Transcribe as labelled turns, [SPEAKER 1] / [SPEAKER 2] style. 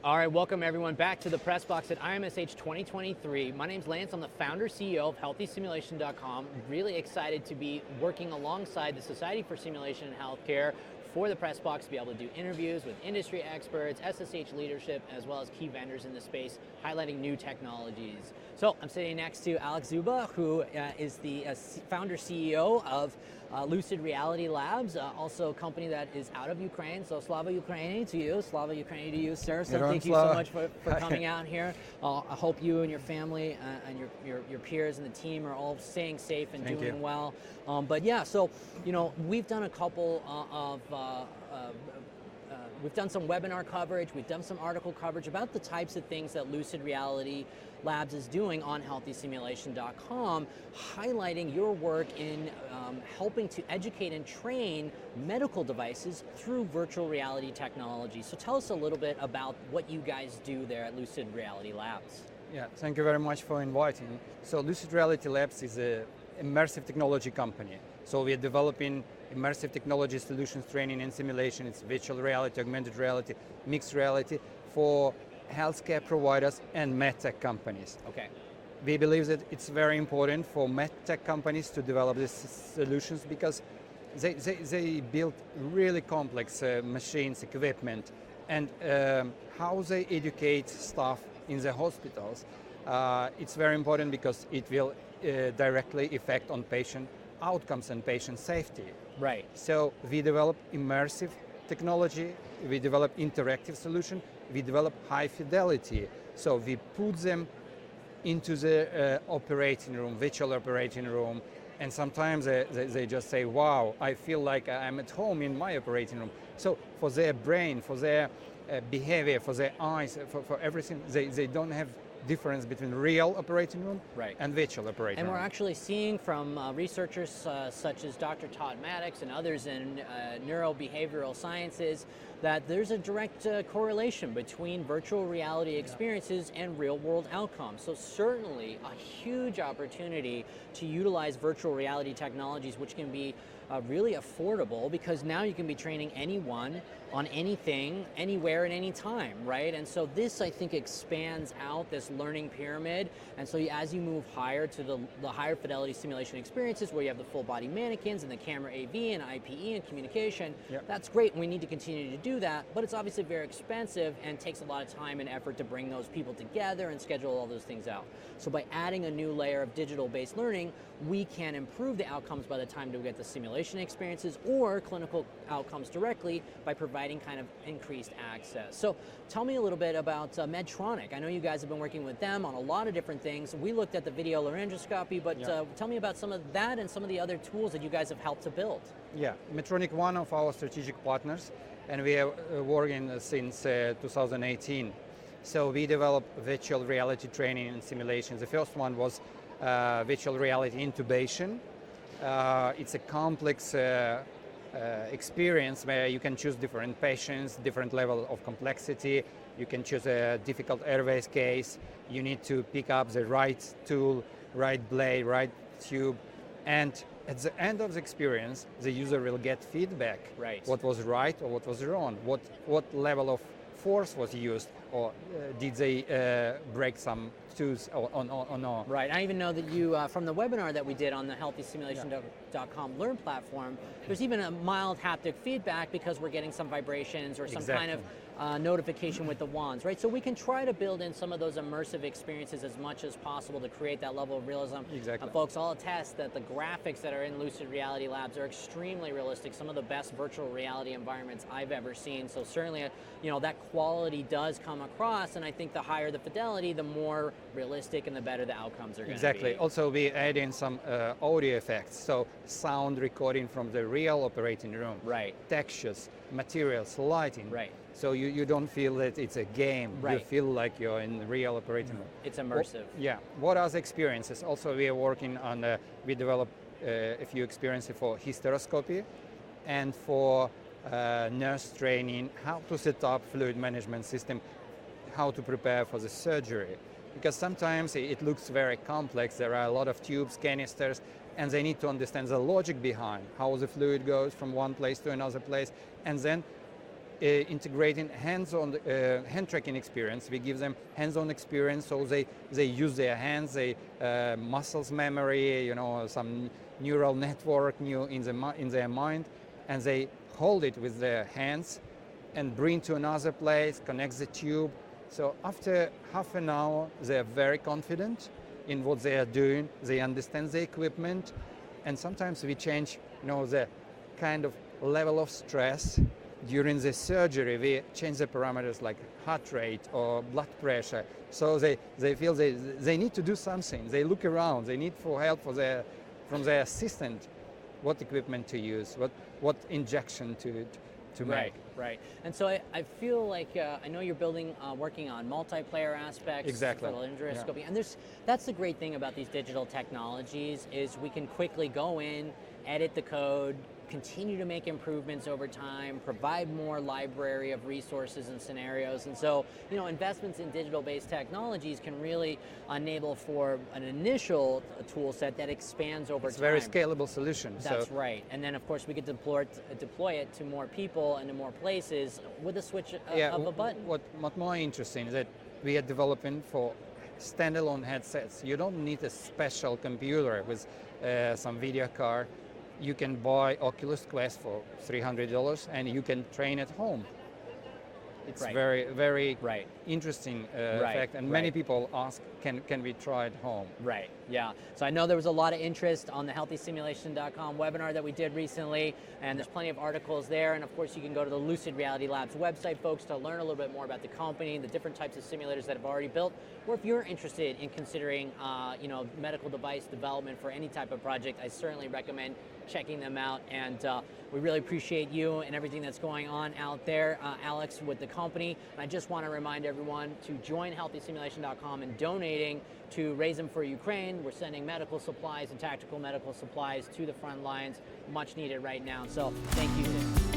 [SPEAKER 1] All right, welcome everyone back to the press box at IMSH 2023. My name's Lance, I'm the founder, CEO of HealthySimulation.com. Really excited to be working alongside the Society for Simulation in Healthcare for the press box to be able to do interviews with industry experts, SSH leadership, as well as key vendors in the space, highlighting new technologies. So I'm sitting next to Alex Dzyuba, who is the founder CEO of Lucid Reality Labs, also a company that is out of Ukraine. So Slava Ukraini to you, Slava Ukraini to you, sir. So thank you so much for coming out here. I hope you and your family and your peers and the team are all staying safe and doing well. But yeah, so we've done a couple of we've done some webinar coverage, we've done some article coverage about the types of things that Lucid Reality Labs is doing on HealthySimulation.com, highlighting your work in helping to educate and train medical devices through virtual reality technology. So tell us a little bit about what you guys do there at Lucid Reality Labs.
[SPEAKER 2] Yeah, thank you very much for inviting. So Lucid Reality Labs is an immersive technology company. So we are developing immersive technology solutions, training and simulation. It's virtual reality, augmented reality, mixed reality for healthcare providers and medtech companies.
[SPEAKER 1] Okay.
[SPEAKER 2] We believe that it's very important for medtech companies to develop these solutions because they build really complex machines, equipment, and how they educate staff in the hospitals. It's very important because it will directly affect on patient outcomes and patient safety.
[SPEAKER 1] Right.
[SPEAKER 2] So we develop immersive technology, we develop interactive solution, we develop high fidelity. So we put them into the operating room, virtual operating room, and sometimes they just say, wow, I feel like I'm at home in my operating room. So for their brain, for their behavior, for their eyes, for everything, they don't have difference between real operating room and virtual operating room.
[SPEAKER 1] And we're actually seeing from researchers such as Dr. Todd Maddox and others in neurobehavioral sciences that there's a direct correlation between virtual reality experiences and real world outcomes. So certainly a huge opportunity to utilize virtual reality technologies, which can be really affordable because now you can be training anyone on anything, anywhere, at any time, right? And so this, I think, expands out this learning pyramid. And so as you move higher to the higher fidelity simulation experiences where you have the full body mannequins and the camera AV and IPE and communication, that's great. And we need to continue to do that, but it's obviously very expensive and takes a lot of time and effort to bring those people together and schedule all those things out. So by adding a new layer of digital-based learning, we can improve the outcomes by the time we get the simulation experiences or clinical outcomes directly by providing kind of increased access. So tell me a little bit about Medtronic. I know you guys have been working with them on a lot of different things. We looked at the video laryngoscopy, but tell me about some of that and some of the other tools that you guys have helped to build.
[SPEAKER 2] Yeah, Medtronic, one of our strategic partners, and we are working since 2018. So we developed virtual reality training and simulations. The first one was virtual reality intubation. It's a complex experience where you can choose different patients, different level of complexity. You can choose a difficult airways case. You need to pick up the right tool, right blade, right tube. And at the end of the experience, the user will get feedback.
[SPEAKER 1] Right.
[SPEAKER 2] What was right or what was wrong? What level of force was used, or did they break some tools or no?
[SPEAKER 1] Right. I even know that you, from the webinar that we did on the HealthySimulation.com Learn platform, there's even a mild haptic feedback because we're getting some vibrations or some kind of notification with the wands, right? So we can try to build in some of those immersive experiences as much as possible to create that level of realism.
[SPEAKER 2] Exactly.
[SPEAKER 1] Folks, I'll attest that the graphics that are in Lucid Reality Labs are extremely realistic, some of the best virtual reality environments I've ever seen. So certainly, that quality does come across, and I think the higher the fidelity, the more realistic and the better the outcomes are going to be.
[SPEAKER 2] Exactly. Also, we add in some audio effects, so sound recording from the real operating room.
[SPEAKER 1] Right.
[SPEAKER 2] Textures, materials, lighting.
[SPEAKER 1] Right.
[SPEAKER 2] So you don't feel that it's a game.
[SPEAKER 1] Right.
[SPEAKER 2] You feel like you're in the real operating room.
[SPEAKER 1] It's immersive.
[SPEAKER 2] What are the experiences? Also, we are working on, we developed a few experiences for hysteroscopy and for nurse training, how to set up fluid management system, how to prepare for the surgery. Because sometimes it looks very complex. There are a lot of tubes, canisters, and they need to understand the logic behind how the fluid goes from one place to another place. And then integrating hands-on hand tracking experience. We give them hands-on experience, so they use their hands, muscles memory, some neural network in their mind, and they hold it with their hands and bring to another place, connect the tube. So after half an hour, they're very confident in what they are doing. They understand the equipment, and sometimes we change, the kind of level of stress during the surgery. We change the parameters like heart rate or blood pressure. So they feel they need to do something. They look around. They need for help from their assistant, what equipment to use, what injection to make.
[SPEAKER 1] Right. And so I feel like I know you're working on multiplayer aspects.
[SPEAKER 2] Exactly.
[SPEAKER 1] For laryngoscopy. And that's the great thing about these digital technologies is we can quickly go in, edit the code, continue to make improvements over time, provide more library of resources and scenarios. And so, investments in digital-based technologies can really enable for an initial tool set that expands over time.
[SPEAKER 2] It's a very scalable solution.
[SPEAKER 1] That's right. And then, of course, we could deploy it to more people and to more places with a switch of a button.
[SPEAKER 2] What more interesting is that we are developing for standalone headsets. You don't need a special computer with some video card. You can buy Oculus Quest for $300 and you can train at home. It's very, very interesting fact, and many people ask, can we try at home?
[SPEAKER 1] Right, yeah. So I know there was a lot of interest on the healthysimulation.com webinar that we did recently, and there's plenty of articles there, and of course you can go to the Lucid Reality Labs website, folks, to learn a little bit more about the company, the different types of simulators that have already built, or if you're interested in considering medical device development for any type of project, I certainly recommend checking them out, and we really appreciate you and everything that's going on out there, Alex, with the company. And I just want to remind everyone to join healthysimulation.com and donating to Raise Them for Ukraine. We're sending medical supplies and tactical medical supplies to the front lines, much needed right now. So thank you.